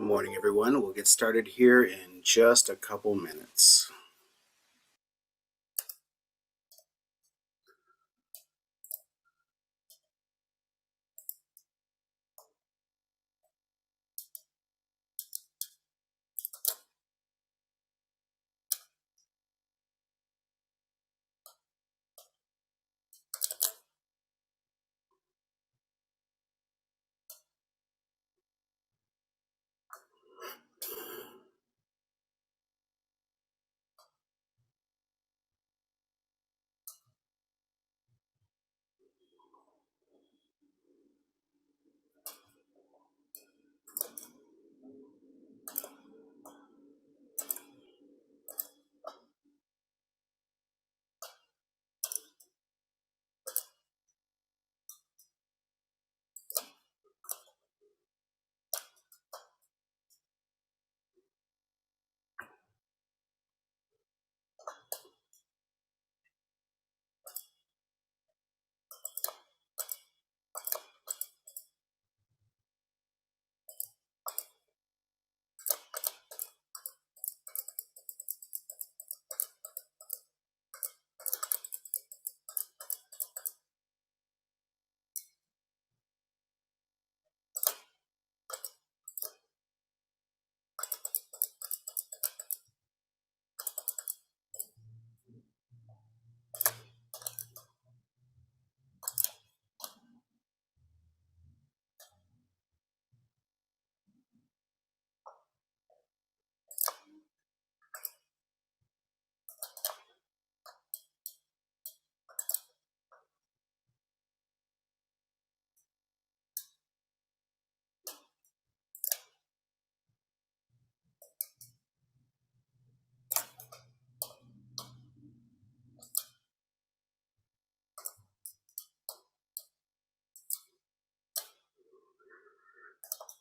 Morning, everyone. We'll get started here in just a couple minutes.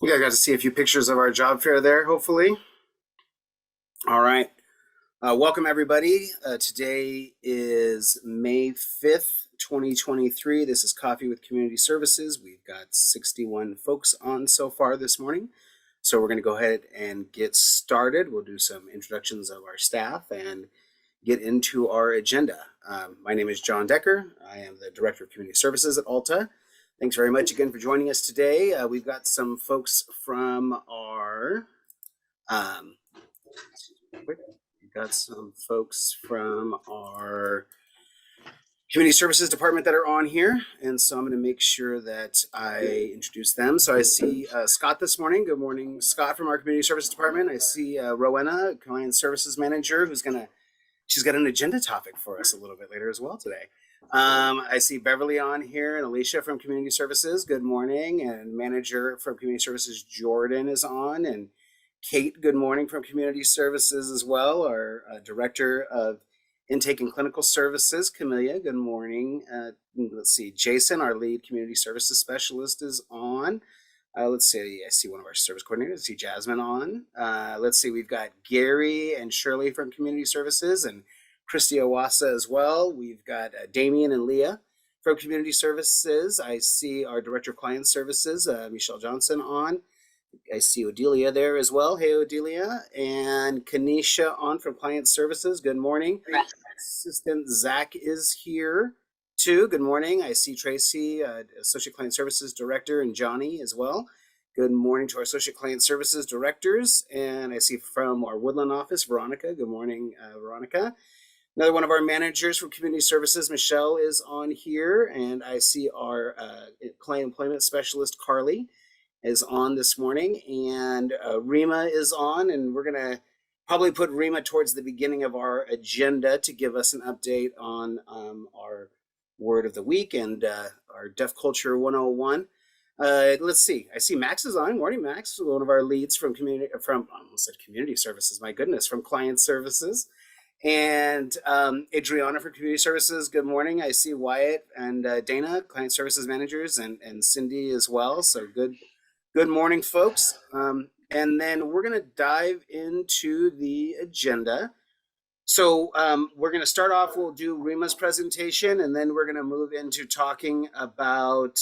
You guys got to see a few pictures of our job fair there, hopefully. All right. Welcome, everybody. Today is May 5th, 2023. This is Coffee with Community Services. We've got 61 folks on so far this morning. So we're going to go ahead and get started. We'll do some introductions of our staff and get into our agenda. My name is John Decker. I am the Director of Community Services at Alta. Thanks very much again for joining us today. We've got some folks from our Community Services Department that are on here, and so I'm going to make sure that I introduce them. So I see Scott this morning. Good morning, Scott, from our Community Services Department. I see Rowena, Client Services Manager, she's got an agenda topic for us a little bit later as well today. I see Beverly on here and Alicia from Community Services. Good morning. And Manager from Community Services, Jordan, is on. And Kate, good morning, from Community Services as well. Our Director of Intake and Clinical Services, Camelia, good morning. Let's see, Jason, our Lead Community Services Specialist, is on. Let's see, I see one of our service coordinators. I see Jasmine on. Let's see, we've got Gary and Shirley from Community Services and Christy Owasa as well. We've got Damien and Leah from Community Services. I see our Director of Client Services, Michelle Johnson, on. I see Odelia there as well. Hey, Odelia. And Kanisha on from Client Services. Good morning. Assistant Zach is here too. Good morning. I see Tracy, Associate Client Services Director, and Johnny as well. Good morning to our Associate Client Services Directors. And I see from our Woodland office, Veronica. Good morning, Veronica. Another one of our managers from Community Services, Michelle, is on here. And I see our Client Employment Specialist, Carly, is on this morning. And Rima is on. And we're going to probably put Rima towards the beginning of our agenda to give us an update on our word of the week and our Deaf Culture 101. Let's see. I see Max is on. Morning, Max, one of our leads from I almost said Community Services. My goodness, from Client Services. And Adriana from Community Services, good morning. I see Wyatt and Dana, Client Services Managers, and Cindy as well. So good morning, folks. And then we're going to dive into the agenda. So we're going to start off, we'll do Rima's presentation, and then we're going to move into talking about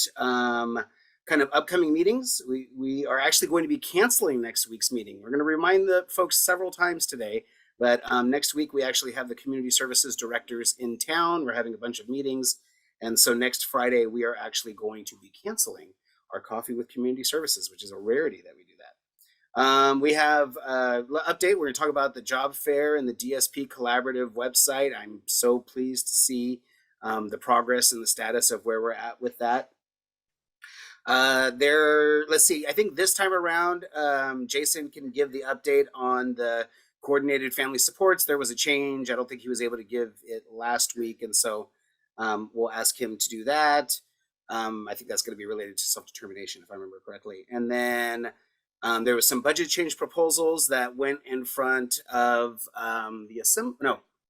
kind of upcoming meetings. We are actually going to be canceling next week's meeting. We're going to remind the folks several times today, but next week we actually have the community services directors in town. We're having a bunch of meetings. And so next Friday, we are actually going to be canceling our Coffee with Community Services, which is a rarity that we do that. We have an update. We're going to talk about the job fair and the DSP collaborative website. I'm so pleased to see the progress and the status of where we're at with that. Let's see, I think this time around, Jason can give the update on the coordinated family supports. There was a change. I don't think he was able to give it last week. And so we'll ask him to do that. I think that's going to be related to self-determination, if I remember correctly. And then there was some budget change proposals that went in front of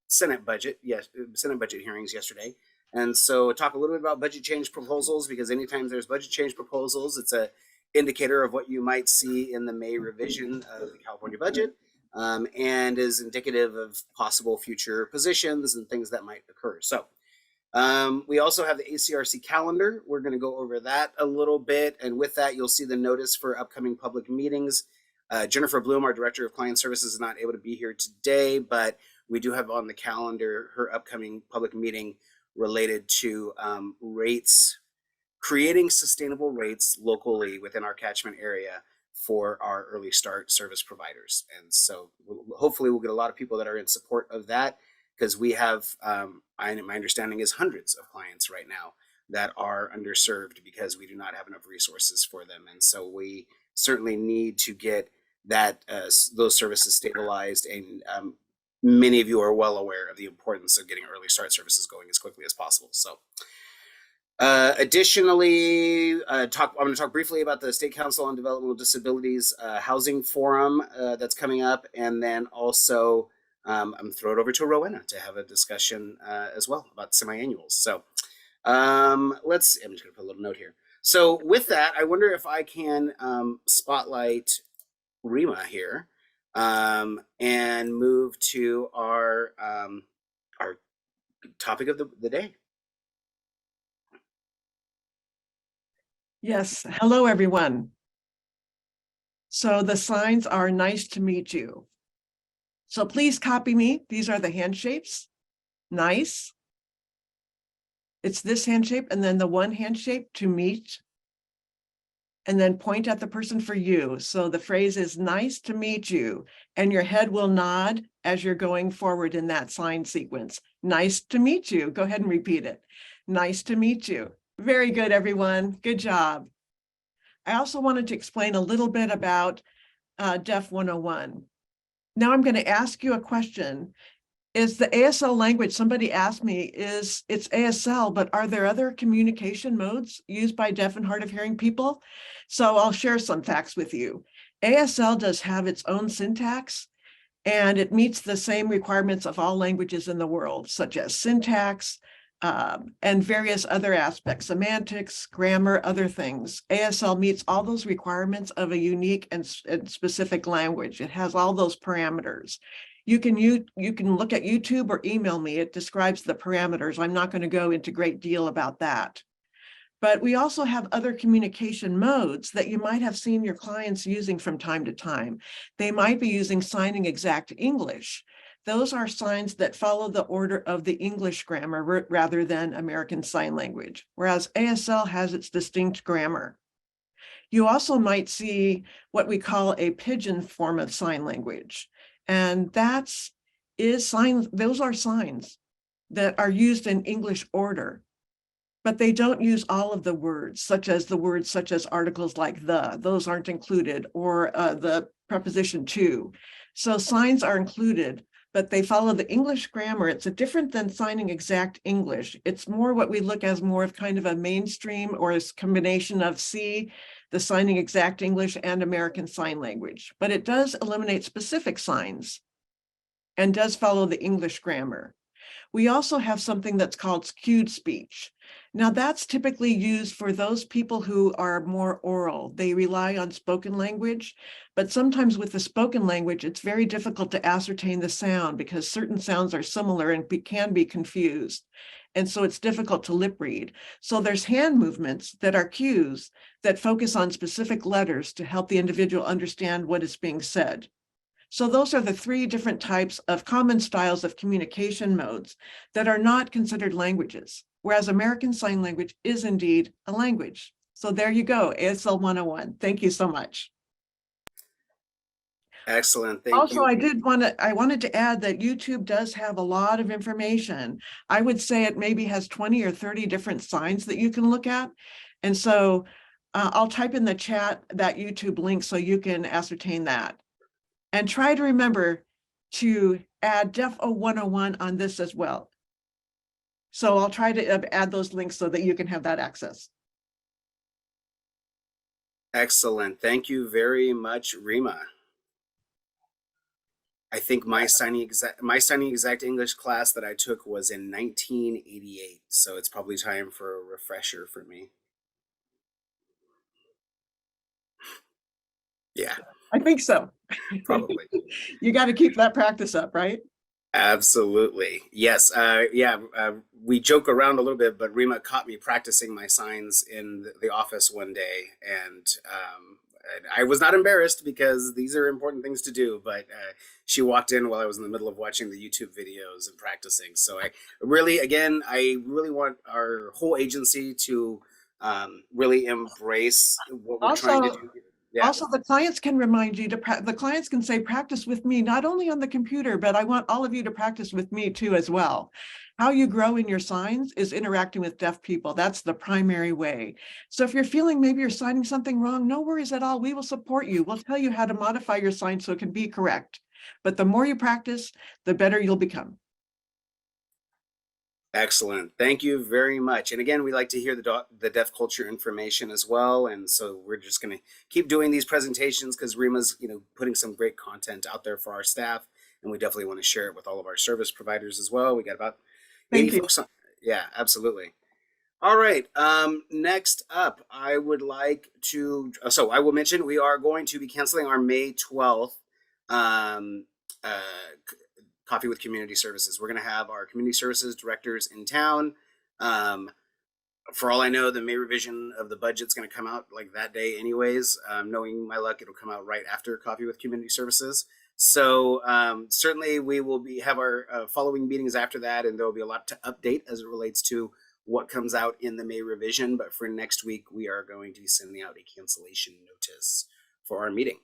Senate budget. Yes, Senate budget hearings yesterday. And so talk a little bit about budget change proposals, because anytime there's budget change proposals, it's a indicator of what you might see in the May revision of the California budget, and is indicative of possible future positions and things that might occur. So we also have the ACRC calendar. We're going to go over that a little bit. And with that, you'll see the notice for upcoming public meetings. Jennifer Bloom, our Director of Client Services, is not able to be here today, but we do have on the calendar her upcoming public meeting related to rates, creating sustainable rates locally within our catchment area for our early start service providers. And so hopefully we'll get a lot of people that are in support of that, because we have, my understanding is hundreds of clients right now that are underserved because we do not have enough resources for them. And so we certainly need to get that those services stabilized, and many of you are well aware of the importance of getting early start services going as quickly as possible. So additionally, I'm going to talk briefly about the State Council on Developmental Disabilities Housing Forum that's coming up. And then also I'm going to throw it over to Rowena to have a discussion as well about semi-annuals. So let's see, I'm just going to put a little note here. So with that, I wonder if I can spotlight Rima here. And move to our topic of the day. Yes, hello everyone. So the signs are nice to meet you. So please copy me. These are the hand shapes. Nice. It's this hand shape and then the one hand shape to meet. And then point at the person for you. So the phrase is nice to meet you, and your head will nod as you're going forward in that sign sequence. Nice to meet you. Go ahead and repeat it. Nice to meet you. Very good, everyone. Good job. I also wanted to explain a little bit about Deaf 101. Now I'm going to ask you a question. Is the ASL language, somebody asked me, it's ASL, but are there other communication modes used by deaf and hard of hearing people? So I'll share some facts with you. ASL does have its own syntax, and it meets the same requirements of all languages in the world, such as syntax and various other aspects, semantics, grammar, other things. ASL meets all those requirements of a unique and specific language. It has all those parameters. You can look at YouTube or email me. It describes the parameters. I'm not going to go into great deal about that. But we also have other communication modes that you might have seen your clients using from time to time. They might be using signing exact English. Those are signs that follow the order of the English grammar rather than American Sign Language, whereas ASL has its distinct grammar. You also might see what we call a pidgin form of sign language. And those are signs that are used in English order, but they don't use all of the words, such as articles like those aren't included, or the preposition to. So signs are included, but they follow the English grammar. It's different than signing exact English. It's more what we look as more of kind of a mainstream or a combination of the signing exact English and American Sign Language, but it does eliminate specific signs and does follow the English grammar. We also have something that's called cued speech. Now that's typically used for those people who are more oral. They rely on spoken language, but sometimes with the spoken language, it's very difficult to ascertain the sound because certain sounds are similar and can be confused. And so it's difficult to lip read. So there's hand movements that are cues that focus on specific letters to help the individual understand what is being said. So those are the three different types of common styles of communication modes that are not considered languages, whereas American Sign Language is indeed a language. So there you go, ASL 101. Thank you so much. Excellent. Thank Also, you. I wanted to add that YouTube does have a lot of information. I would say it maybe has 20 or 30 different signs that you can look at. And so I'll type in the chat that YouTube link so you can ascertain that. And try to remember to add DEF-O 101 on this as well. So I'll try to add those links so that you can have that access. Excellent. Thank you very much, Rima. I think my signing exact English class that I took was in 1988, so it's probably time for a refresher for me. Yeah, I think so. probably. You got to keep that practice up, right? Absolutely. Yes. We joke around a little bit, but Rima caught me practicing my signs in the office one day, and I was not embarrassed because these are important things to do. But she walked in while I was in the middle of watching the YouTube videos and practicing. So I really want our whole agency to really embrace what we're trying to do. Yeah. Also, the clients can remind you the clients can say, practice with me, not only on the computer, but I want all of you to practice with me too as well. How you grow in your signs is interacting with deaf people. That's the primary way. So if you're feeling maybe you're signing something wrong, no worries at all. We will support you. We'll tell you how to modify your sign so it can be correct. But the more you practice, the better you'll become. Excellent. Thank you very much. And again, we like to hear the deaf culture information as well. And so we're just going to keep doing these presentations because Rima's, putting some great content out there for our staff. And we definitely want to share it with all of our service providers as well. We got about 80 folks on. Yeah, absolutely. All right. Next up, I would like to, so I will mention we are going to be canceling our May 12th Coffee with Community Services. We're going to have our community services directors in town. For all I know, the May revision of the budget's going to come out like that day anyways. Knowing my luck, it'll come out right after Coffee with Community Services. So certainly we will have our following meetings after that, and there will be a lot to update as it relates to what comes out in the May revision. But for next week, we are going to be sending out a cancellation notice for our meeting.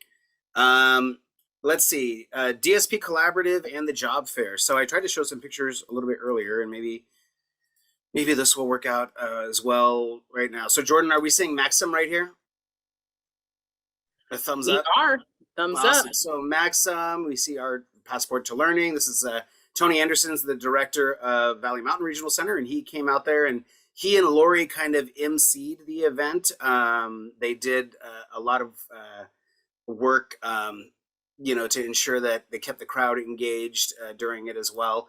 Let's see, DSP Collaborative and the Job Fair. So I tried to show some pictures a little bit earlier, and maybe this will work out as well right now. So Jordan, are we seeing Maxim right here? A thumbs up? We are. Thumbs awesome. up. So Maxim, we see our Passport to Learning. This is Tony Anderson's the director of Valley Mountain Regional Center, and he came out there and he and Lori kind of emceed the event. They did a lot of work to ensure that they kept the crowd engaged during it as well.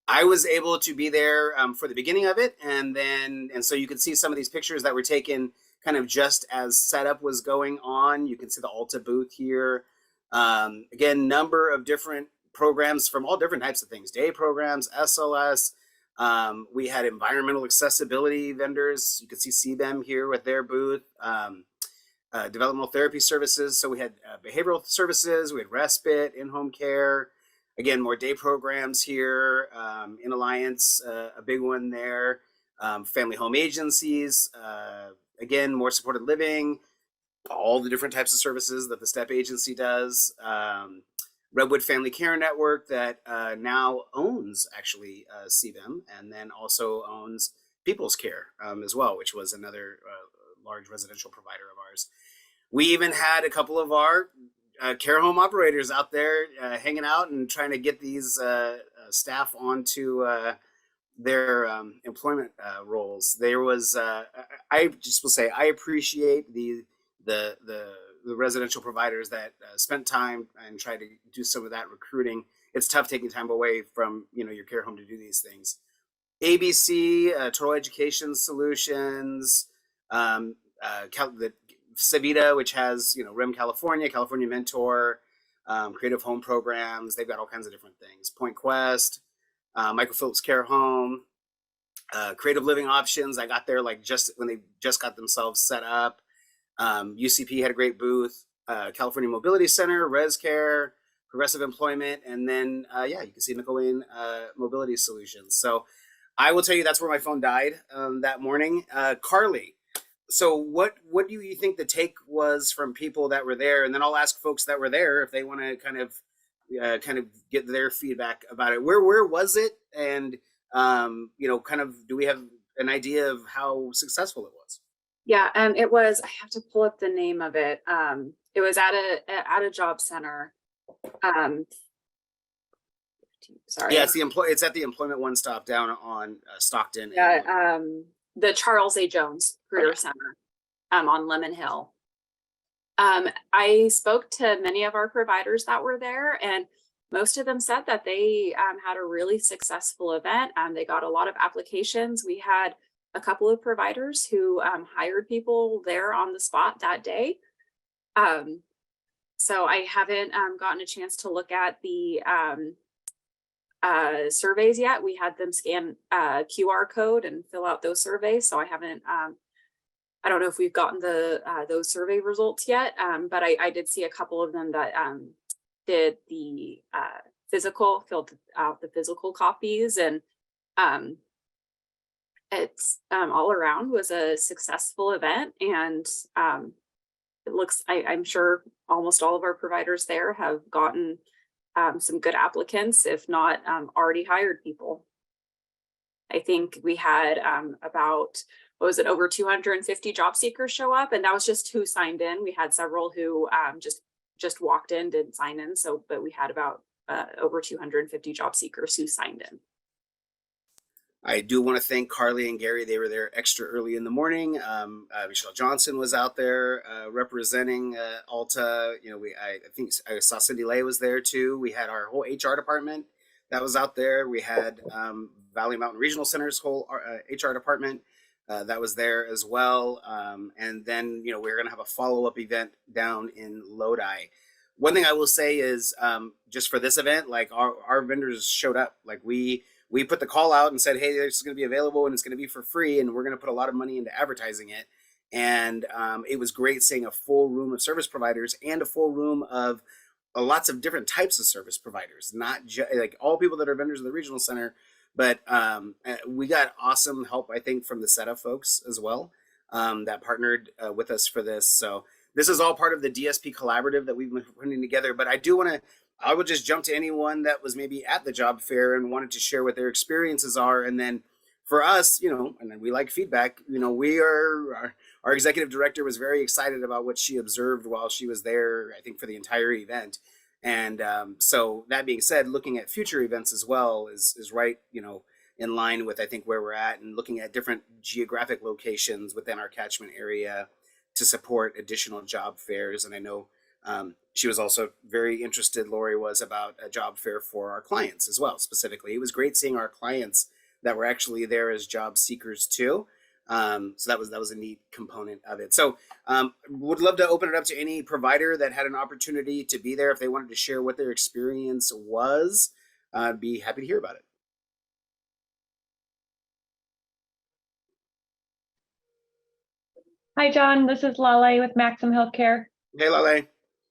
I was able to be there for the beginning of it, and so you can see some of these pictures that were taken kind of just as setup was going on. You can see the Alta booth here. Again, number of different programs from all different types of things, day programs, SLS. We had environmental accessibility vendors. You can see CBEM here with their booth. Developmental therapy services. So we had behavioral services, we had respite, in-home care. Again, more day programs here. In Alliance, a big one there. Family home agencies. Again, more supported living. All the different types of services that the STEP agency does. Redwood Family Care Network that now owns actually CBEM, and then also owns People's Care as well, which was another large residential provider of ours. We even had a couple of our care home operators out there hanging out and trying to get these staff onto their employment roles. There was, I just will say, I appreciate the residential providers that spent time and tried to do some of that recruiting. It's tough taking time away from your care home to do these things. ABC, Total Education Solutions, the Savita, which has REM California, California Mentor, Creative Home Programs. They've got all kinds of different things. Point Quest, Michael Phillips Care Home, Creative Living Options, I got there like just when they just got themselves set up. UCP had a great booth. California Mobility Center, ResCare, Progressive Employment, and then yeah, you can see Nickel Lane Mobility Solutions. So I will tell you that's where my phone died that morning. Carly, so what do you think the take was from people that were there? And then I'll ask folks that were there if they want to kind of get their feedback about it. Where was it? And you know, kind of, do we have an idea of how successful it was? Yeah, it was, I have to pull up the name of it. It was at a job center. Sorry. Yeah, it's at the Employment One Stop down on Stockton. Yeah, the Charles A. Jones Career Center on Lemon Hill. I spoke to many of our providers that were there, and most of them said that they had a really successful event. They got a lot of applications. We had a couple of providers who hired people there on the spot that day. So I haven't gotten a chance to look at the surveys yet. We had them scan QR code and fill out those surveys. So I haven't, I don't know if we've gotten those survey results yet, but I did see a couple of them that did the filled out the physical copies, and it's all around was a successful event. And it looks, I'm sure almost all of our providers there have gotten some good applicants, if not already hired people. I think we had about, what was it, over 250 job seekers show up, and that was just who signed in. We had several who just walked in, didn't sign in. So, but we had about over 250 job seekers who signed in. I do want to thank Carly and Gary. They were there extra early in the morning. Michelle Johnson was out there representing Alta. You know, I think I saw Cindy Lay was there too. We had our whole HR department that was out there. We had Valley Mountain Regional Center's whole HR department that was there as well. And then, you know, we're going to have a follow-up event down in Lodi. One thing I will say is just for this event, like our vendors showed up. Like we put the call out and said, hey, this is going to be available and it's going to be for free, and we're going to put a lot of money into advertising it. And it was great seeing a full room of service providers and a full room of lots of different types of service providers, not just like all people that are vendors in the regional center, but we got awesome help, I think, from the setup folks as well that partnered with us for this. So this is all part of the DSP collaborative that we've been putting together. But I would just jump to anyone that was maybe at the job fair and wanted to share what their experiences are. And then for us, you know, and we like feedback, you know, our executive director was very excited about what she observed while she was there, I think, for the entire event. And so that being said, looking at future events as well is right, you know, in line with, I think, where we're at, and looking at different geographic locations within our catchment area to support additional job fairs. And I know she was also very interested, Lori was, about a job fair for our clients as well. Specifically, it was great seeing our clients that were actually there as job seekers too. So that was a neat component of it. So would love to open it up to any provider that had an opportunity to be there. If they wanted to share what their experience was, I'd be happy to hear about it. Hi, John. This is Lale with Maxim Healthcare. Hey, Lale.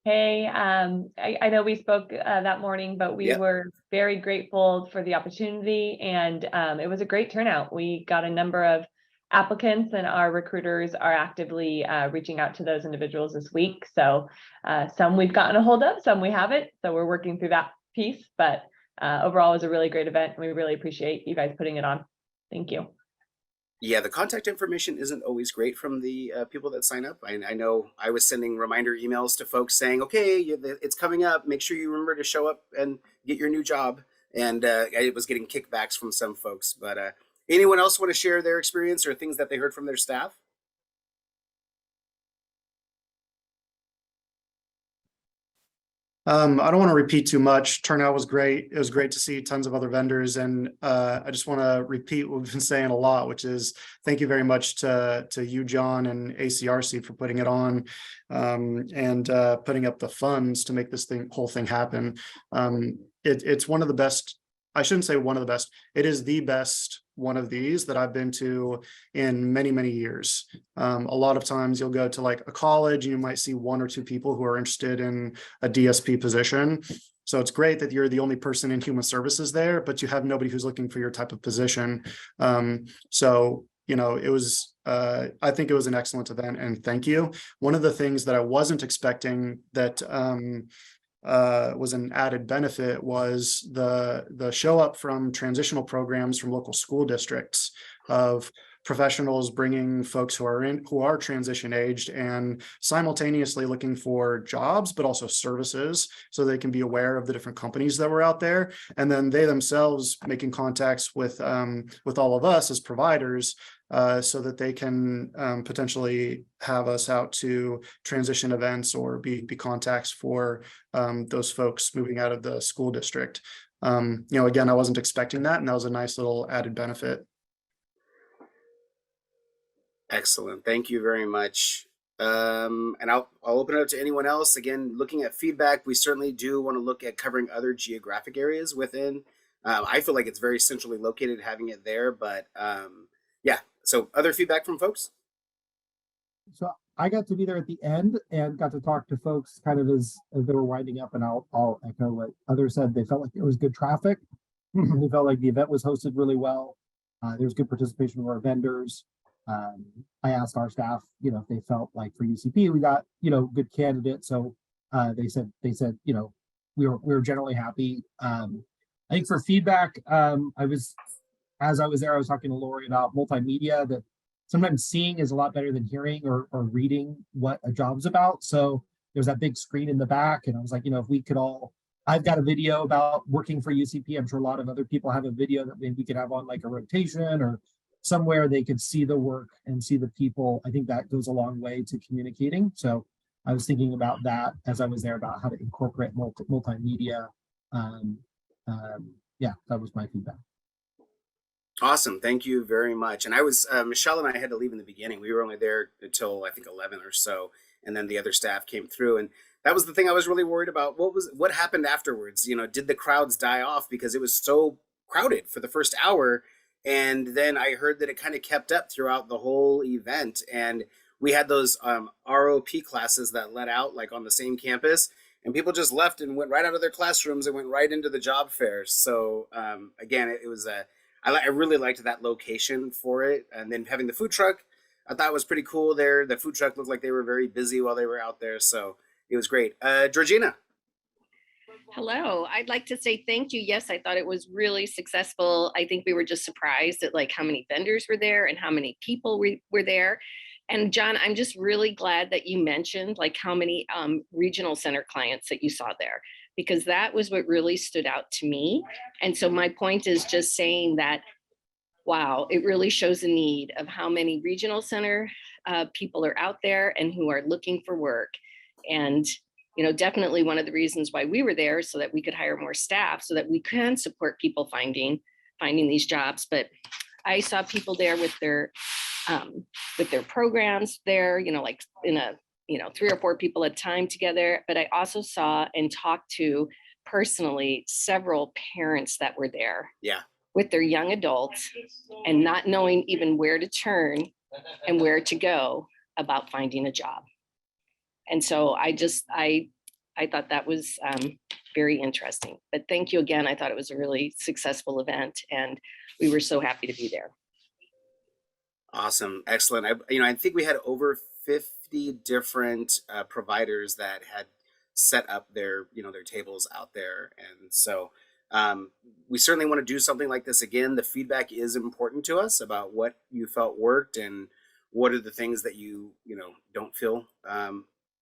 Hey, I know we spoke that morning, but we were very grateful for the opportunity, and it was a great turnout. We got a number of applicants, and our recruiters are actively reaching out to those individuals this week. So some we've gotten a hold of, some we haven't. So we're working through that piece, but overall it was a really great event, and we really appreciate you guys putting it on. Thank you. Yeah, the contact information isn't always great from the people that sign up. I know I was sending reminder emails to folks saying, okay, it's coming up. Make sure you remember to show up and get your new job. And I was getting kickbacks from some folks. But anyone else want to share their experience or things that they heard from their staff? I don't want to repeat too much. Turnout was great. It was great to see tons of other vendors. And I just want to repeat what we've been saying a lot, which is thank you very much to you, John, and ACRC for putting it on and putting up the funds to make this whole thing happen. It's one of the best I shouldn't say one of the best, it is the best one of these that I've been to in many, many years. A lot of times you'll go to like a college and you might see one or two people who are interested in a DSP position. So it's great that you're the only person in human services there, but you have nobody who's looking for your type of position. So, you know, it was, I think it was an excellent event, and thank you. One of the things that I wasn't expecting that was an added benefit was the show up from transitional programs from local school districts of professionals bringing folks who are transition aged and simultaneously looking for jobs, but also services, so they can be aware of the different companies that were out there. And then they themselves making contacts with all of us as providers, so that they can potentially have us out to transition events or be contacts for those folks moving out of the school district. You know, again, I wasn't expecting that, and that was a nice little added benefit. Excellent. Thank you very much. And I'll open it up to anyone else. Again, looking at feedback, we certainly do want to look at covering other geographic areas within. I feel like it's very centrally located, having it there, but yeah. So other feedback from folks? So I got to be there at the end and got to talk to folks kind of as they were winding up, and I'll echo what others said. They felt like there was good traffic. They felt like the event was hosted really well. There was good participation from our vendors. I asked our staff, you know, if they felt like for UCP we got, you know, good candidates. So they said, you know, we were generally happy. I think for feedback, as I was there, I was talking to Lori about multimedia, that sometimes seeing is a lot better than hearing or reading what a job's about. So there's that big screen in the back, and I was like, you know, if we could all, I've got a video about working for UCP. I'm sure a lot of other people have a video that maybe we could have on like a rotation or somewhere they could see the work and see the people. I think that goes a long way to communicating. So I was thinking about that as I was there, about how to incorporate multimedia. Yeah, that was my feedback. Awesome. Thank you very much. And I was, Michelle and I had to leave in the beginning. We were only there until I think 11 or so. And then the other staff came through. And that was the thing I was really worried about. What happened afterwards? You know, did the crowds die off because it was so crowded for the first hour? And then I heard that it kind of kept up throughout the whole event. And we had those ROP classes that let out like on the same campus. And people just left and went right out of their classrooms and went right into the job fairs. So again, it was I really liked that location for it. And then having the food truck, I thought was pretty cool there. The food truck looked like they were very busy while they were out there. So it was great. Georgina. Hello, I'd like to say thank you. Yes, I thought it was really successful. I think we were just surprised at like how many vendors were there and how many people were there. And John, I'm just really glad that you mentioned like how many regional center clients that you saw there, because that was what really stood out to me. And so my point is just saying that, wow, it really shows a need of how many regional center people are out there and who are looking for work. And you know, definitely one of the reasons why we were there, so that we could hire more staff, so that we can support people finding these jobs. But I saw people there with their programs there, you know, like in a, you know, 3 or 4 people at a time together. But I also saw and talked to personally several parents that were there, Yeah, with their young adults and not knowing even where to turn and where to go about finding a job. And so I thought that was very interesting. But thank you again. I thought it was a really successful event, and we were so happy to be there. awesome, excellent. I think we had over 50 different providers that had set up their tables out there, and so we certainly want to do something like this again. The feedback is important to us about what you felt worked and what are the things that you don't feel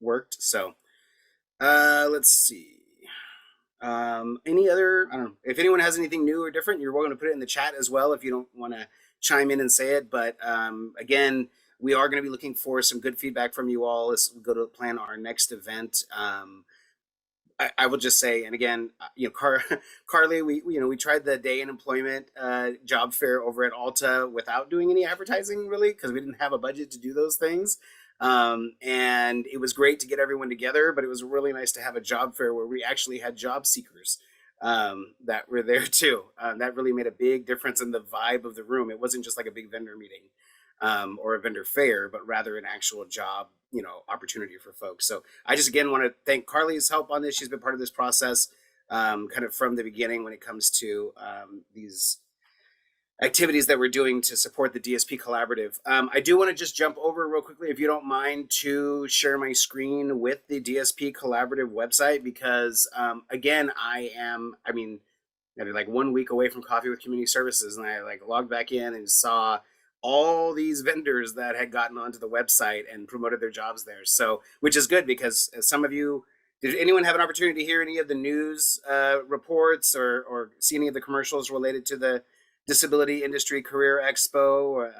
worked. So let's see. Any other, I don't know, if anyone has anything new or different, you're welcome to put it in the chat as well if you don't want to chime in and say it. But again, we are going to be looking for some good feedback from you all as we go to plan our next event. I will just say, and again, Carly, we tried the day in employment job fair over at Alta without doing any advertising, really, because we didn't have a budget to do those things. And it was great to get everyone together, but it was really nice to have a job fair where we actually had job seekers that were there too. That really made a big difference in the vibe of the room. It wasn't just like a big vendor meeting or a vendor fair, but rather an actual job, opportunity for folks. So I just again want to thank Carly's help on this. She's been part of this process kind of from the beginning when it comes to these activities that we're doing to support the DSP Collaborative. I do want to just jump over real quickly, if you don't mind, to share my screen with the DSP Collaborative website, because again, I'm like 1 week away from Coffee with Community Services, and I like logged back in and saw all these vendors that had gotten onto the website and promoted their jobs there. So, which is good, because some of you, did anyone have an opportunity to hear any of the news reports or see any of the commercials related to the Disability Industry Career Expo?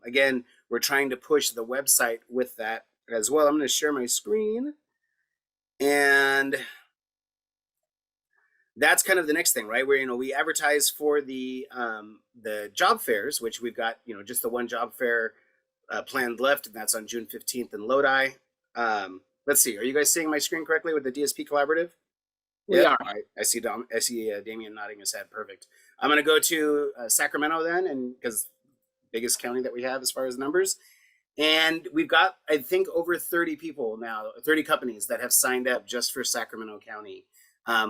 Again, we're trying to push the website with that as well. I'm going to share my screen, and that's kind of the next thing, right? Where we advertise for the job fairs, which we've got just the one job fair planned left, and that's on June 15th in Lodi. Let's see, are you guys seeing my screen correctly with the DSP Collaborative? We are. All right. I see Damian nodding his head. Perfect. I'm going to go to Sacramento then, and because biggest county that we have as far as numbers. And we've got, I think, over 30 people now, 30 companies that have signed up just for Sacramento County.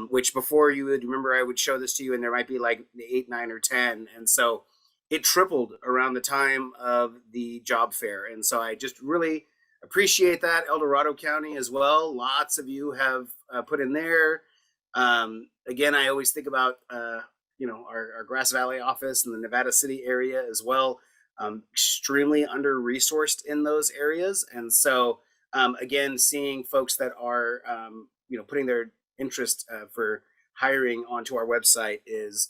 Which before you would remember, I would show this to you and there might be like 8, 9, or 10. And so it tripled around the time of the job fair. And so I just really appreciate that. El Dorado County as well. Lots of you have put in there. Again, I always think about, our Grass Valley office in the Nevada City area as well. Extremely under-resourced in those areas. And so, again, seeing folks that are, putting their interest for hiring onto our website is,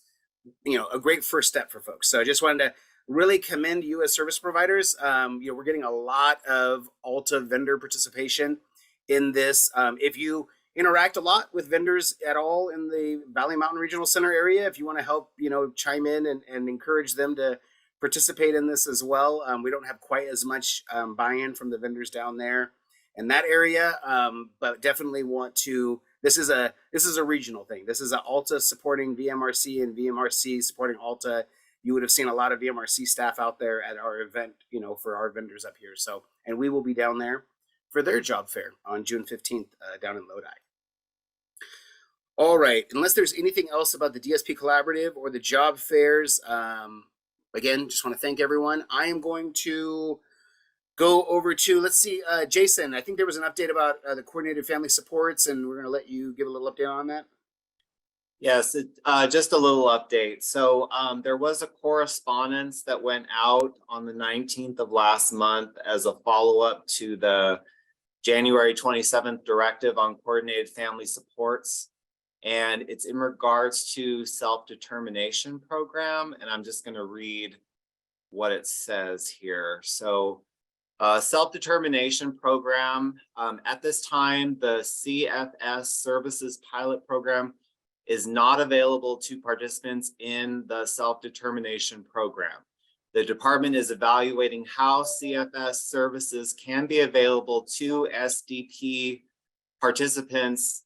a great first step for folks. So I just wanted to really commend you as service providers. We're getting a lot of Alta vendor participation in this. If you interact a lot with vendors at all in the Valley Mountain Regional Center area, if you want to help, chime in and encourage them to participate in this as well. We don't have quite as much buy-in from the vendors down there in that area, but definitely want to. This is a regional thing. This is a Alta supporting VMRC and VMRC supporting Alta. You would have seen a lot of VMRC staff out there at our event, for our vendors up here. So, and we will be down there for their job fair on June 15th down in Lodi. All right, unless there's anything else about the DSP Collaborative or the job fairs, again, just want to thank everyone. I am going to go over to, let's see, Jason, I think there was an update about the coordinated family supports, and we're going to let you give a little update on that. Yes, just a little update. So there was a correspondence that went out on the 19th of last month as a follow-up to the January 27th directive on coordinated family supports. And it's in regards to self-determination program. And I'm just going to read what it says here. So self-determination program, at this time, the CFS services pilot program is not available to participants in the self-determination program. The department is evaluating how CFS services can be available to SDP participants.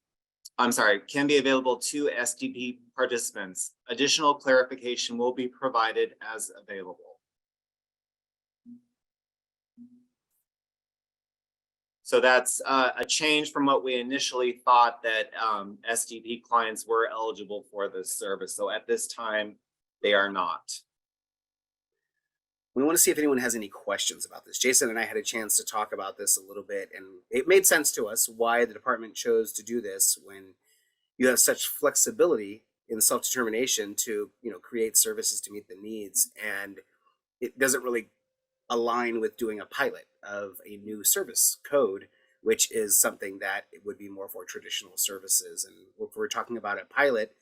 Can be available to SDP participants. Additional clarification will be provided as available. So that's a change from what we initially thought that SDP clients were eligible for this service. So at this time, they are not. We want to see if anyone has any questions about this. Jason and I had a chance to talk about this a little bit, and it made sense to us why the department chose to do this when you have such flexibility in self-determination to, create services to meet the needs. And it doesn't really align with doing a pilot of a new service code, which is something that it would be more for traditional services. And if we're talking about a pilot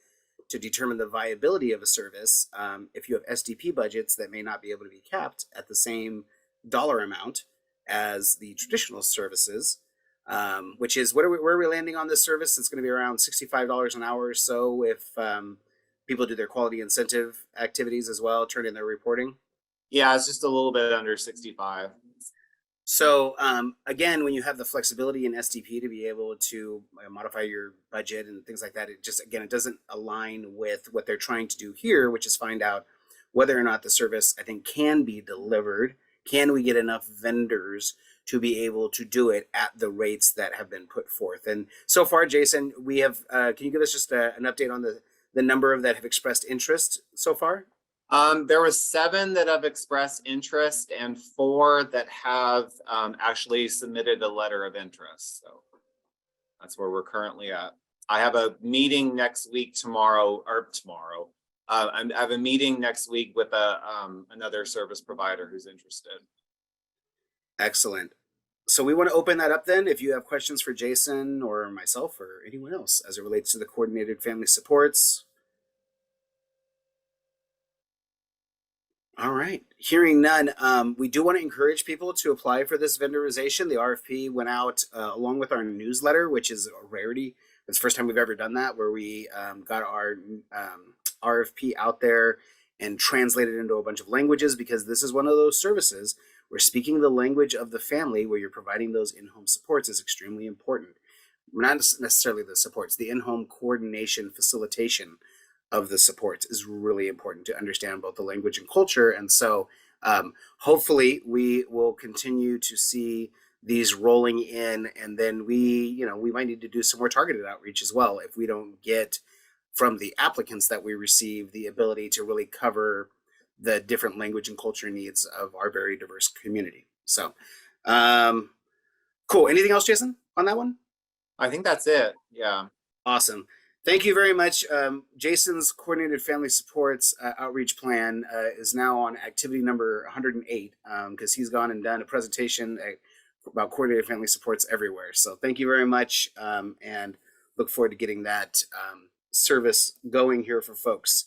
to determine the viability of a service, if you have SDP budgets that may not be able to be capped at the same dollar amount as the traditional services, which is, where are we landing on this service? It's going to be around $65 an hour or so if people do their quality incentive activities as well, turn in their reporting. Yeah, it's just a little bit under 65. So again, when you have the flexibility in SDP to be able to modify your budget and things like that, it just, again, it doesn't align with what they're trying to do here, which is find out whether or not the service, I think, can be delivered. Can we get enough vendors to be able to do it at the rates that have been put forth? And so far, Jason, we have, can you give us just an update on the number of that have expressed interest so far? There was 7 that have expressed interest and 4 that have actually submitted a letter of interest. So that's where we're currently at. I have a meeting next week I have a meeting next week with another service provider who's interested. Excellent. So we want to open that up then. If you have questions for Jason or myself or anyone else as it relates to the coordinated family supports. All right, hearing none, we do want to encourage people to apply for this vendorization. The RFP went out along with our newsletter, which is a rarity. It's the first time we've ever done that, where we got our RFP out there and translated into a bunch of languages, because this is one of those services where speaking the language of the family where you're providing those in-home supports is extremely important. Not necessarily the supports, the in-home coordination, facilitation of the supports is really important to understand both the language and culture. And so hopefully we will continue to see these rolling in, and then we might need to do some more targeted outreach as well if we don't get from the applicants that we receive the ability to really cover the different language and culture needs of our very diverse community. So cool. Anything else, Jason, on that one? I think that's it. Yeah. Awesome. Thank you very much. Jason's coordinated family supports outreach plan is now on activity number 108 because he's gone and done a presentation about coordinated family supports everywhere. So thank you very much, and look forward to getting that service going here for folks.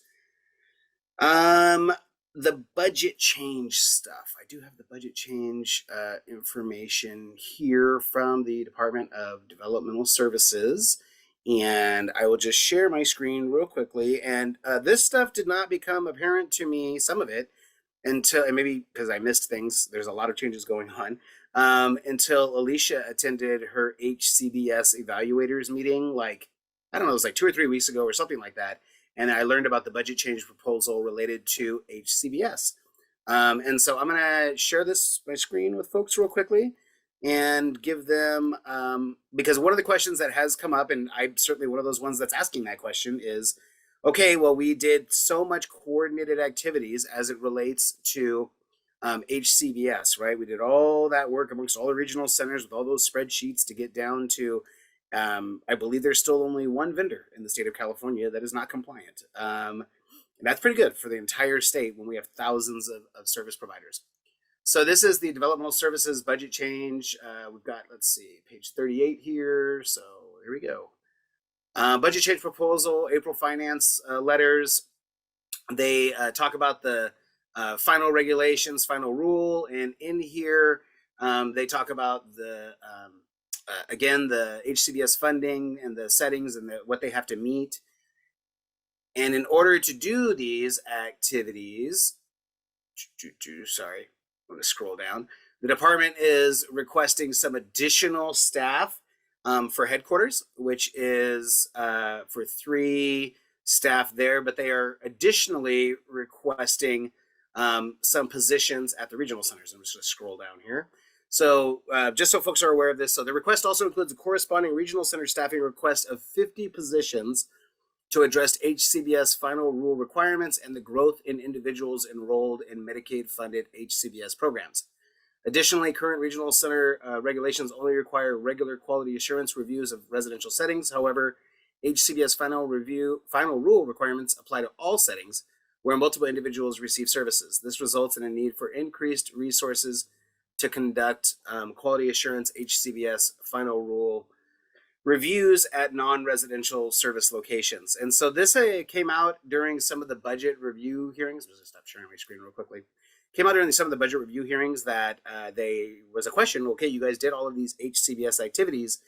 The budget change stuff. I do have the budget change information here from the Department of Developmental Services. And I will just share my screen real quickly. And this stuff did not become apparent to me, some of it, until, and maybe because I missed things, there's a lot of changes going on, until Alicia attended her HCBS evaluators meeting, like, I don't know, it was like 2 or 3 weeks ago or something like that. And I learned about the budget change proposal related to HCBS. And so I'm going to share my screen with folks real quickly and give them, because one of the questions that has come up, and I'm certainly one of those ones that's asking that question, is, okay, well, we did so much coordinated activities as it relates to HCBS, right? We did all that work amongst all the regional centers with all those spreadsheets to get down to, I believe there's still only one vendor in the state of California that is not compliant. And that's pretty good for the entire state when we have thousands of service providers. So this is the developmental services budget change. We've got, let's see, page 38 here. So here we go. Budget change proposal, April finance letters. They talk about the final regulations, final rule. And in here, they talk about the, again, the HCBS funding and the settings and what they have to meet. And in order to do these activities, sorry, I'm going to scroll down. The department is requesting some additional staff for headquarters, which is for 3 staff there, but they are additionally requesting some positions at the regional centers. I'm just going to scroll down here. So just so folks are aware of this, so the request also includes a corresponding regional center staffing request of 50 positions to address HCBS final rule requirements and the growth in individuals enrolled in Medicaid-funded HCBS programs. Additionally, current regional center regulations only require regular quality assurance reviews of residential settings. However, HCBS final rule requirements apply to all settings where multiple individuals receive services. This results in a need for increased resources to conduct quality assurance HCBS final rule reviews at non-residential service locations. And so this came out during some of the budget review hearings. I'm just gonna stop sharing my screen real quickly. Came out during some of the budget review hearings that they was a question, okay, you guys did all of these HCBS activities,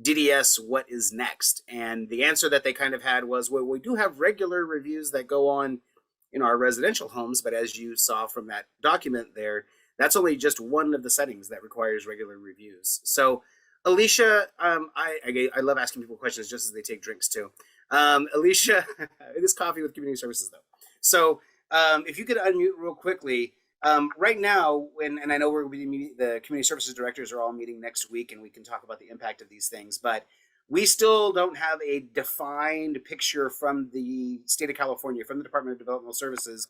DDS, what is next? And the answer that they kind of had was, well, we do have regular reviews that go on in our residential homes, but as you saw from that document there, That's only just one of the settings that requires regular reviews. So, Alicia, I love asking people questions just as they take drinks too. Alicia, it is coffee with community services though. So, if you could unmute real quickly. Right now, and I know we're going to be meeting, the community services directors are all meeting next week, and we can talk about the impact of these things. But we still don't have a defined picture from the state of California, from the Department of Developmental Services,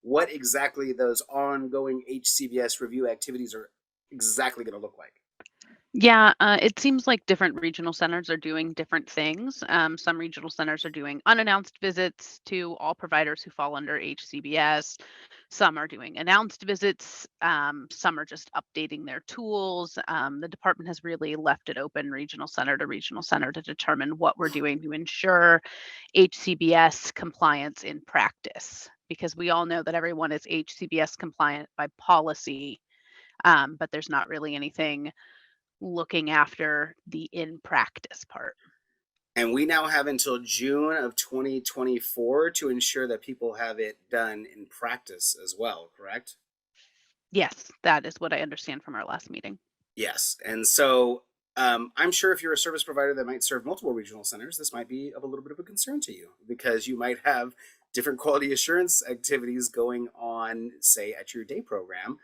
what exactly those ongoing HCBS review activities are exactly going to look like. Yeah, it seems like different regional centers are doing different things. Some regional centers are doing unannounced visits to all providers who fall under HCBS. Some are doing announced visits. Some are just updating their tools. The department has really left it open regional center to determine what we're doing to ensure HCBS compliance in practice, because we all know that everyone is HCBS compliant by policy, but there's not really anything looking after the in practice part. And we now have until June of 2024 to ensure that people have it done in practice as well, correct? Yes, that is what I understand from our last meeting. Yes. And so I'm sure if you're a service provider that might serve multiple regional centers, this might be of a little bit of a concern to you, because you might have different quality assurance activities going on, say, at your day program.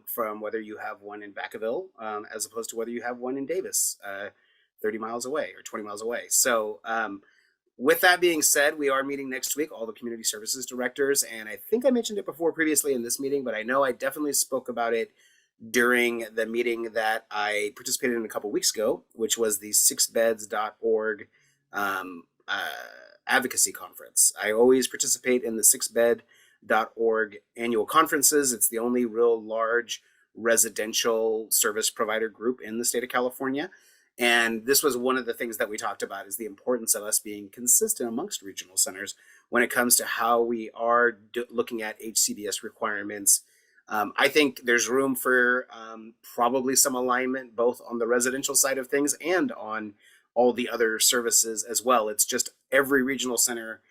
From whether you have one in Vacaville as opposed to whether you have one in Davis, 30 miles away or 20 miles away. So with that being said, we are meeting next week, all the community services directors. And I think I mentioned it before previously in this meeting, but I know I definitely spoke about it during the meeting that I participated in a couple weeks ago, which was the 6beds.org advocacy conference. I always participate in the 6bed.org annual conferences. It's the only real large residential service provider group in the state of California. And this was one of the things that we talked about, is the importance of us being consistent amongst regional centers when it comes to how we are looking at HCBS requirements. I think there's room for probably some alignment both on the residential side of things and on all the other services as well. It's just every regional center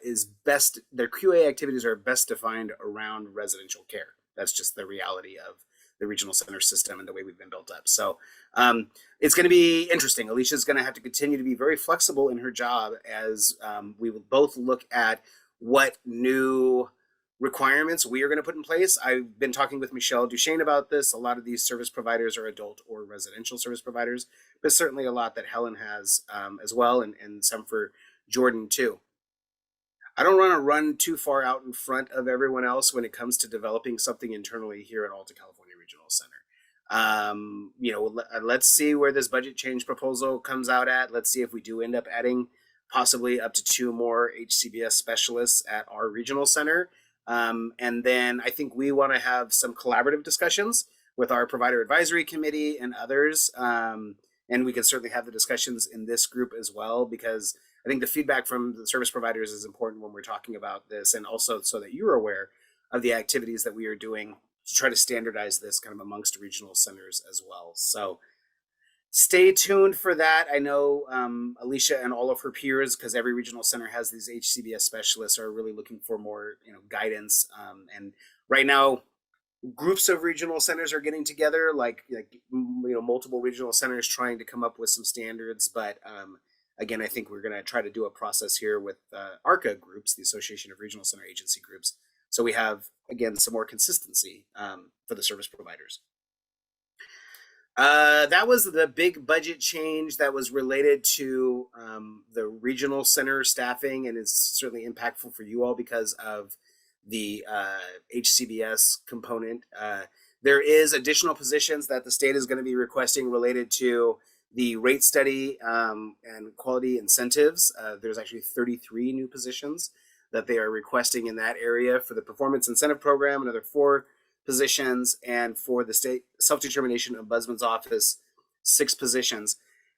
is best, their QA activities are best defined around residential care. That's just the reality of the regional center system and the way we've been built up. So it's going to be interesting. Alicia's going to have to continue to be very flexible in her job as we will both look at what new requirements we are going to put in place. I've been talking with Michelle Duchesne about this. A lot of these service providers are adult or residential service providers, but certainly a lot that Helen has as well, and some for Jordan too. I don't want to run too far out in front of everyone else when it comes to developing something internally here at Alta California Regional Center. Let's see where this budget change proposal comes out at. Let's see if we do end up adding possibly up to 2 more HCBS specialists at our regional center. And then I think we want to have some collaborative discussions with our provider advisory committee and others. And we can certainly have the discussions in this group as well, because I think the feedback from the service providers is important when we're talking about this, and also so that you're aware of the activities that we are doing to try to standardize this kind of amongst regional centers as well. So stay tuned for that. I know Alicia and all of her peers, because every regional center has these HCBS specialists, are really looking for more guidance. And right now, groups of regional centers are getting together, like multiple regional centers trying to come up with some standards. But again, I think we're going to try to do a process here with ARCA groups, the Association of Regional Center Agency Groups. So we have, again, some more consistency for the service providers. That was the big budget change that was related to the regional center staffing, and is certainly impactful for you all because of the HCBS component. There is additional positions that the state is going to be requesting related to the rate study and quality incentives. There's actually 33 new positions that they are requesting in that area for the performance incentive program, another 4 positions, and for the state self-determination ombudsman's office, 6 positions.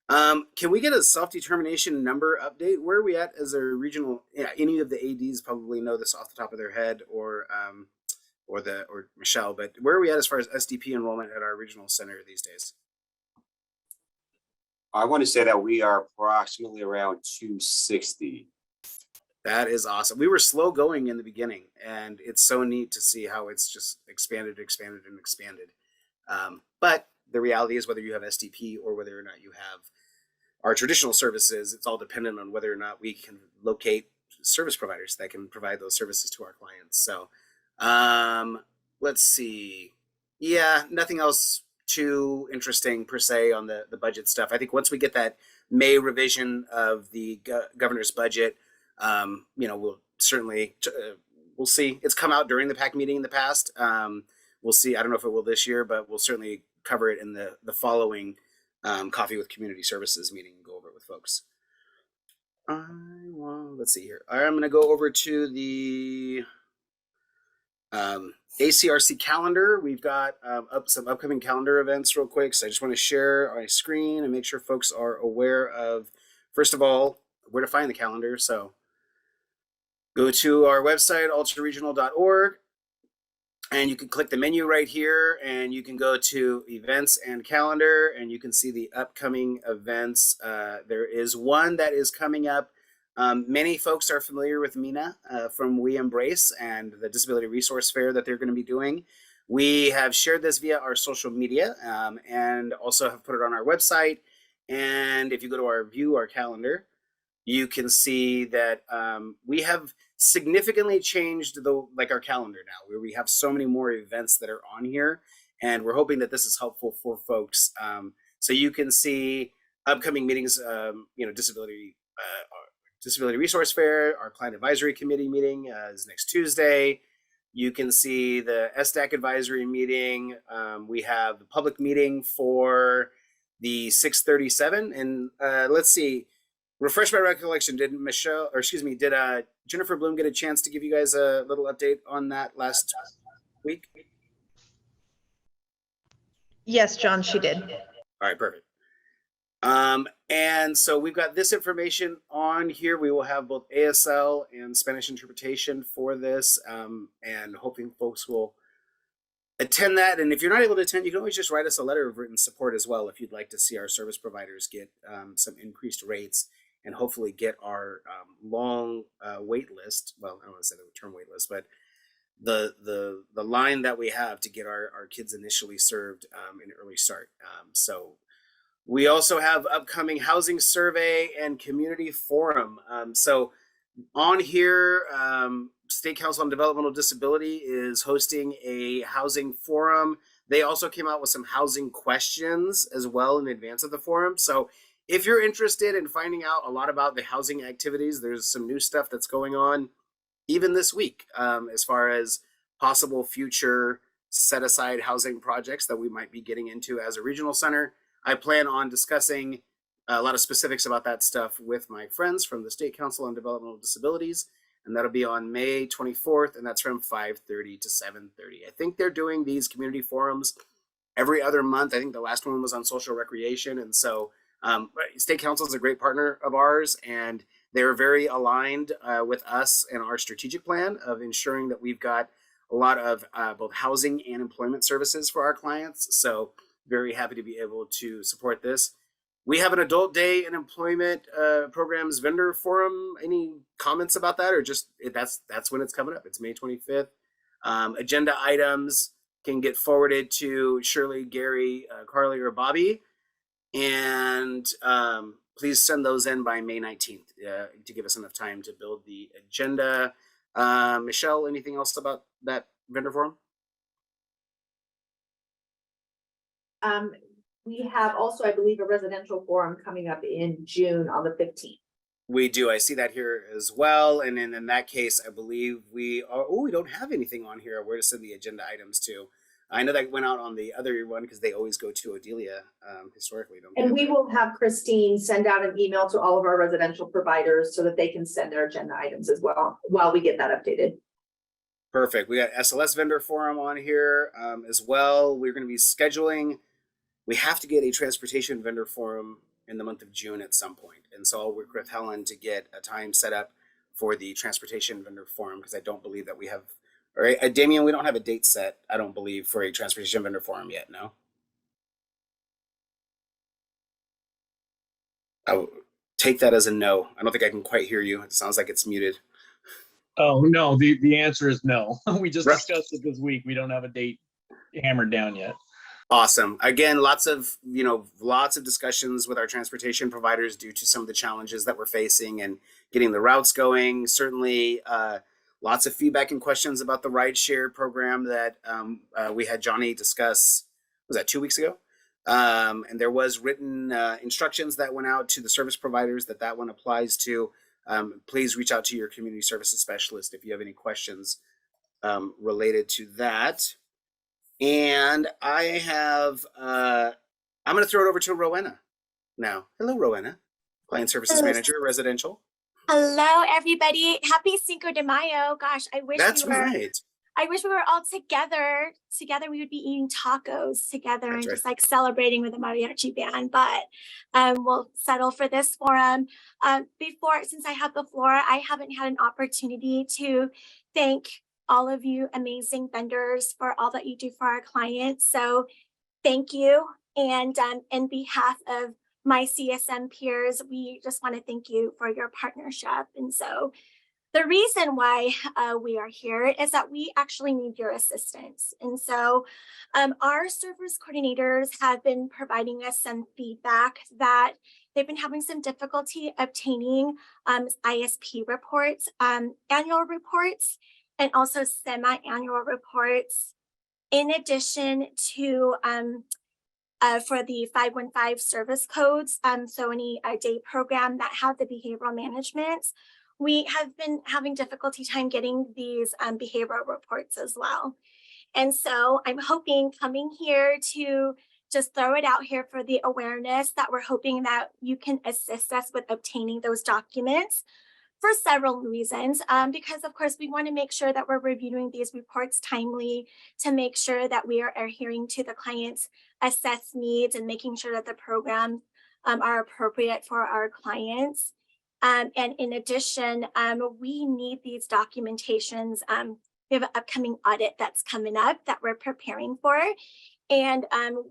Can we get a self-determination number update? Where are we at as a regional? Any of the ADs probably know this off the top of their head, or Michelle, but where are we at as far as SDP enrollment at our regional center these days? I want to say that we are approximately around 260. That is awesome. We were slow going in the beginning, and it's so neat to see how it's just expanded, expanded, and expanded. But the reality is, whether you have SDP or whether or not you have our traditional services, it's all dependent on whether or not we can locate service providers that can provide those services to our clients. So let's see. Yeah, nothing else too interesting per se on the budget stuff. I think once we get that May revision of the governor's budget, we'll certainly we'll see. It's come out during the PAC meeting in the past. We'll see. I don't know if it will this year, but we'll certainly cover it in the following Coffee with Community Services meeting and go over it with folks. Let's see here. I'm going to go over to the ACRC calendar. We've got some upcoming calendar events real quick. So I just want to share my screen and make sure folks are aware of, first of all, where to find the calendar. So go to our website, ultraregional.org, and you can click the menu right here, and you can go to events and calendar, and you can see the upcoming events. There is one that is coming up. Many folks are familiar with Mina from We Embrace and the Disability Resource Fair that they're going to be doing. We have shared this via our social media and also have put it on our website. And if you go to our calendar, you can see that we have significantly changed our calendar now, where we have so many more events that are on here, and we're hoping that this is helpful for folks. So you can see upcoming meetings, Disability Resource Fair, our Client Advisory Committee meeting is next Tuesday. You can see the SDAC advisory meeting. We have the public meeting for the 637, and let's see. Refresh my recollection. Did Jennifer Bloom get a chance to give you guys a little update on that last week? Yes, John, she did. All right, perfect. And so we've got this information on here. We will have both ASL and Spanish interpretation for this, and hoping folks will attend that. And if you're not able to attend, you can always just write us a letter of written support as well if you'd like to see our service providers get some increased rates and hopefully get our long wait list. Well, I don't want to say the term wait list, but the line that we have to get our kids initially served in early start. So we also have upcoming housing survey and community forum. So on here, State Council on Developmental Disability is hosting a housing forum. They also came out with some housing questions as well in advance of the forum. So if you're interested in finding out a lot about the housing activities, there's some new stuff that's going on even this week as far as possible future set aside housing projects that we might be getting into as a regional center. I plan on discussing a lot of specifics about that stuff with my friends from the State Council on Developmental Disabilities, and that'll be on May 24th, and that's from 5:30 to 7:30. I think they're doing these community forums every other month. I think the last one was on social recreation, and so State Council is a great partner of ours, and they're very aligned with us and our strategic plan of ensuring that we've got a lot of both housing and employment services for our clients. So very happy to be able to support this. We have an adult day and employment programs vendor forum. Any comments about that, or just that's when it's coming up? It's May 25th. Agenda items can get forwarded to Shirley, Gary, Carly, or Bobby. And please send those in by May 19th to give us enough time to build the agenda. Michelle, anything else about that vendor forum? We have also, I believe, a residential forum coming up in June on the 15th. We do. I see that here as well. And then in that case, I believe we don't have anything on here where to send the agenda items to. I know that went out on the other one because they always go to Odelia historically. And we will have Christine send out an email to all of our residential providers so that they can send their agenda items as well while we get that updated. Perfect. We got SLS vendor forum on here as well. We're going to be scheduling. We have to get a transportation vendor forum in the month of June at some point. And so I'll work with Helen to get a time set up for the transportation vendor forum because I don't believe that we have. All right, Damien, we don't have a date set, I don't believe, for a transportation vendor forum yet, no? I will take that as a no. I don't think I can quite hear you. It sounds like it's muted. Oh, no, the answer is no. We just Right. discussed it this week. We don't have a date hammered down yet. Awesome. Again, lots of discussions with our transportation providers due to some of the challenges that we're facing and getting the routes going. Certainly, lots of feedback and questions about the rideshare program that we had Johnny discuss. Was that 2 weeks ago? And there was written instructions that went out to the service providers that one applies to. Please reach out to your community services specialist if you have any questions related to that. And I have, I'm going to throw it over to Rowena now. Hello, Rowena, Client Services Hello. Manager, Residential. Hello, everybody. Happy Cinco de Mayo. Gosh, That's right. I wish we were all together. Together, we would be eating tacos together That's and right. just like celebrating with a mariachi band. But we'll settle for this forum. Since I have the floor, I haven't had an opportunity to thank all of you amazing vendors for all that you do for our clients. So thank you. And in behalf of my CSM peers, we just want to thank you for your partnership. And so the reason why we are here is that we actually need your assistance. And so our service coordinators have been providing us some feedback that they've been having some difficulty obtaining ISP reports, annual reports, and also semi-annual reports, in addition to for the 515 service codes. So any day program that have the behavioral management, we have been having difficulty time getting these behavioral reports as well. And so I'm hoping coming here to just throw it out here for the awareness that we're hoping that you can assist us with obtaining those documents for several reasons, because of course we want to make sure that we're reviewing these reports timely to make sure that we are adhering to the client's assessed needs and making sure that the programs are appropriate for our clients. And in addition, we need these documentations. We have an upcoming audit that's coming up that we're preparing for. And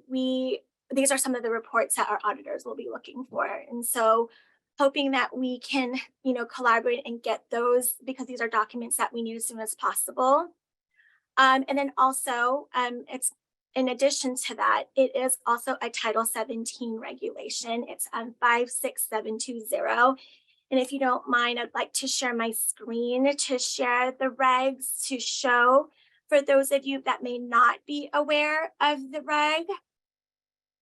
these are some of the reports that our auditors will be looking for. And so hoping that we can, collaborate and get those, because these are documents that we need as soon as possible. And then also, it's in addition to that, it is also a Title 17 regulation. It's 56720. And if you don't mind, I'd like to share my screen to share the regs to show for those of you that may not be aware of the reg.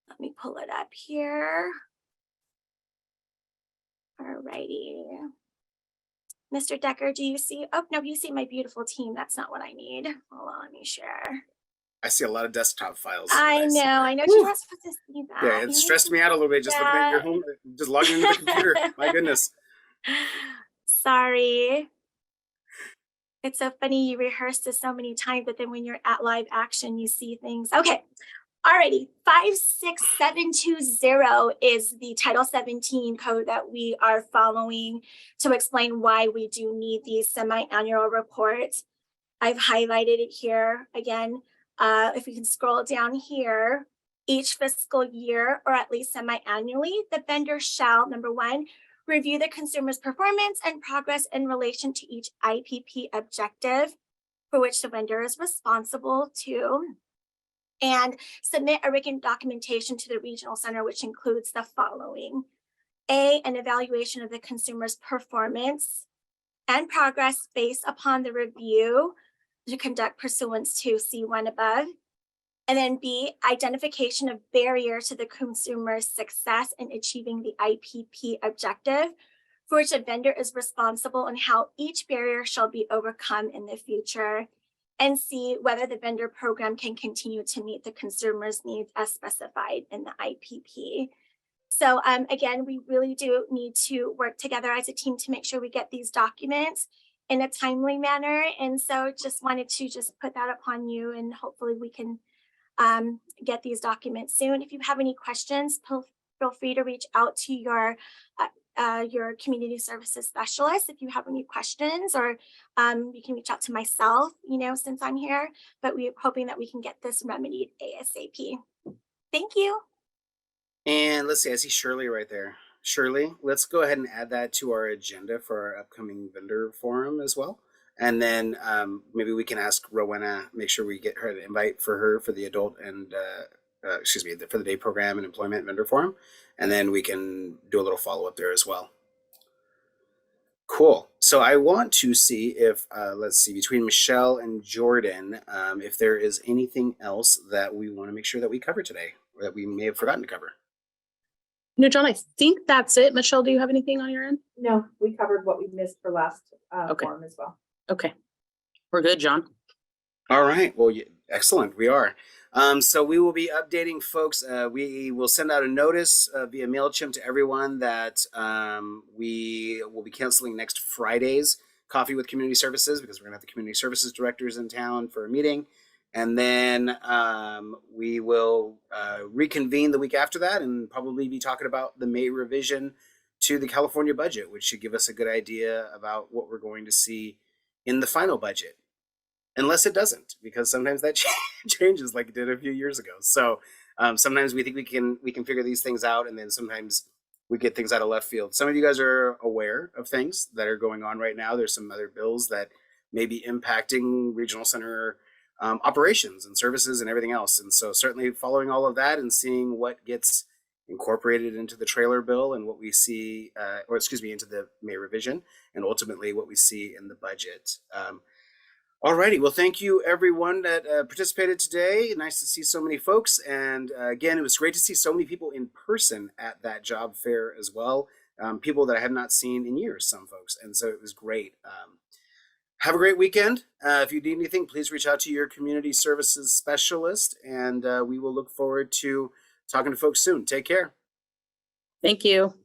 Let me pull it up here. All righty. Mr. Decker, do you see? Oh, no, you see my beautiful team. That's not what I need. Hold on, let me share. I see a lot of desktop files. I know. You're not supposed to see that. Yeah, it stressed me out a little bit just looking at your home, just logging into the computer. My goodness. Sorry. It's so funny, you rehearsed this so many times, but then when you're at live action, you see things. Okay. Alrighty, 56720 is the Title 17 code that we are following to explain why we do need these semi-annual reports. I've highlighted it here again. If we can scroll down here, each fiscal year or at least semi-annually, the vendor shall, number one, review the consumer's performance and progress in relation to each IPP objective for which the vendor is responsible to, and submit a written documentation to the regional center, which includes the following. A, an evaluation of the consumer's performance and progress based upon the review to conduct pursuant to C1 above. And then B, identification of barriers to the consumer's success in achieving the IPP objective, for which a vendor is responsible and how each barrier shall be overcome in the future. And C, whether the vendor program can continue to meet the consumer's needs as specified in the IPP. So again, we really do need to work together as a team to make sure we get these documents in a timely manner. And so just wanted to just put that upon you, and hopefully we can get these documents soon. If you have any questions, feel free to reach out to your community services specialist if you have any questions, or you can reach out to myself, since I'm here, but we're hoping that we can get this remedied ASAP. Thank you. And let's see, I see Shirley right there. Shirley, let's go ahead and add that to our agenda for our upcoming vendor forum as well. And then maybe we can ask Rowena, make sure we get her an invite for her for the adult and for the day program and employment vendor forum. And then we can do a little follow up there as well. Cool. So I want to see if, let's see, between Michelle and Jordan, if there is anything else that we want to make sure that we cover today or that we may have forgotten to cover. No, John, I think that's it. Michelle, do you have anything on your end? No, we covered what we missed for last Okay. forum as well. Okay. We're good, John. All right. Well, excellent. We are. So we will be updating folks. We will send out a notice via MailChimp to everyone that we will be canceling next Friday's Coffee with Community Services because we're going to have the community services directors in town for a meeting. And then we will reconvene the week after that and probably be talking about the May revision to the California budget, which should give us a good idea about what we're going to see in the final budget. Unless it doesn't, because sometimes that changes like it did a few years ago. So sometimes we think we can figure these things out, and then sometimes we get things out of left field. Some of you guys are aware of things that are going on right now. There's some other bills that may be impacting regional center operations and services and everything else. And so certainly following all of that and seeing what gets incorporated into the trailer bill and what we see, into the May revision, and ultimately what we see in the budget. Alrighty, well, thank you everyone that participated today. Nice to see so many folks. And again, it was great to see so many people in person at that job fair as well. People that I have not seen in years, some folks. And so it was great. Have a great weekend. If you need anything, please reach out to your community services specialist. And we will look forward to talking to folks soon. Take care. Thank you.